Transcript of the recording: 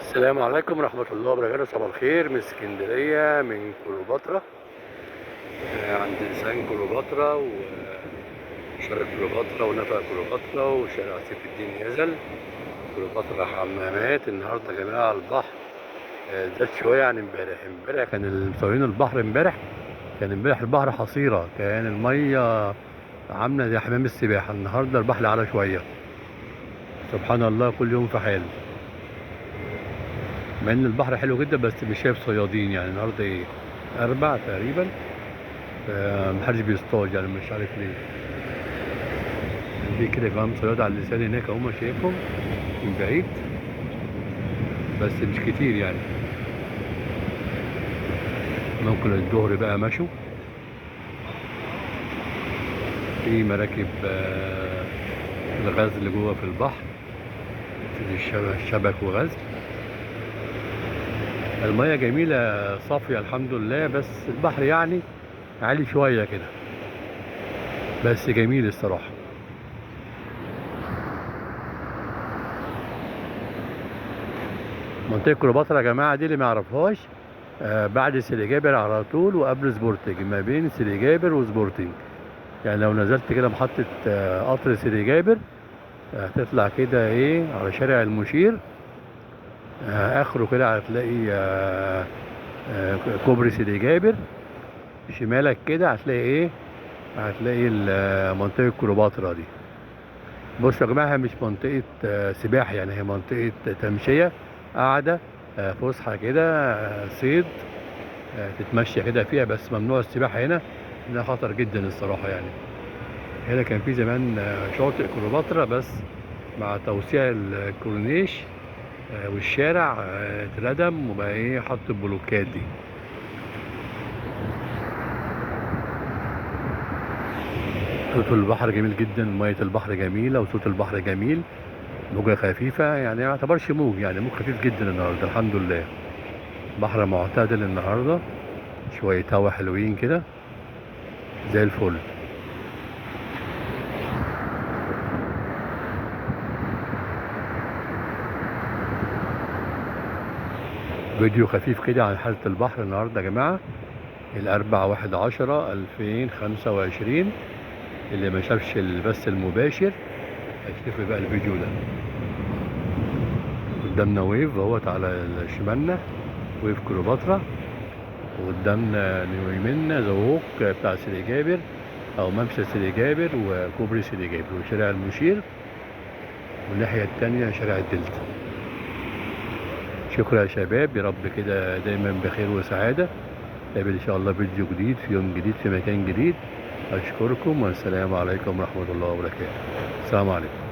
السلام عليكم ورحمة الله وبركاته. صباح الخير من اسكندرية، من كليوباترا. عند لسان كليوباترا وشارع كليوباترا ونفق كليوباترا وشارع سيف الدين يزل كليوباترا حمامات. النهارده يا جماعة البحر زاد شوية عن امبارح كان مصورين البحر كان امبارح البحر حصيرة، كان المية عاملة زي حمام السباحة. النهارده البحر على شوية، سبحان الله كل يوم في حال. مع ان البحر حلو جدا بس مش شايف صيادين، يعني النهارده ايه، اربع تقريبا، محدش بيصطاد، يعني مش عارف ليه. في كده كمان صياد على اللسان هناك هم شايفهم من بعيد بس مش كتير يعني. ممكن الظهر بقى مشوا في مراكب الغزل جوه في البحر، شبك وغزل. المية جميلة صافية الحمد لله، بس البحر يعني عالي شوية كده، بس جميل الصراحة. منطقة كليوباترا يا جماعة دي اللي ما يعرفهاش، بعد سيدي جابر على طول وقبل سبورتنج، ما بين سيدي جابر وسبورتنج. يعني لو نزلت كده محطة قطر سيدي جابر، هتطلع كده ايه على شارع المشير، اخره كده هتلاقي كوبري سيدي جابر. شمالك كده هتلاقي ايه، هتلاقي منطقة كليوباترا دي. بصوا يا جماعة، هي مش منطقة سباحة، يعني هي منطقة تمشية، قاعدة فسحة كده، صيد، تتمشى كده فيها، بس ممنوع السباحة هنا، ده خطر جدا الصراحة يعني. هنا كان في زمان شاطئ كليوباترا، بس مع توسيع الكورنيش والشارع اتردم وبقى ايه، حط البلوكات دي. صوت البحر جميل جدا، مية البحر جميلة وصوت البحر جميل، موجة خفيفة، يعني ما يعتبرش موج، يعني موج خفيف جدا النهارده الحمد لله. بحر معتدل النهارده، شوية هوا حلوين كده زي الفل. فيديو خفيف كده عن حالة البحر النهارده يا جماعة، الأربع 1/10/2025. اللي ما شافش البث المباشر هيشوف بقى الفيديو ده. قدامنا ويف اهوت على شمالنا، ويف كليوباترا، وقدامنا يمنا زووق بتاع سيدي جابر او ممشى سيدي جابر وكوبري سيدي جابر وشارع المشير، والناحية التانية شارع الدلتا. شكرا يا شباب، يا رب كده دايما بخير وسعادة. نقابل ان شاء الله فيديو جديد في يوم جديد في مكان جديد. اشكركم والسلام عليكم ورحمة الله وبركاته. السلام عليكم.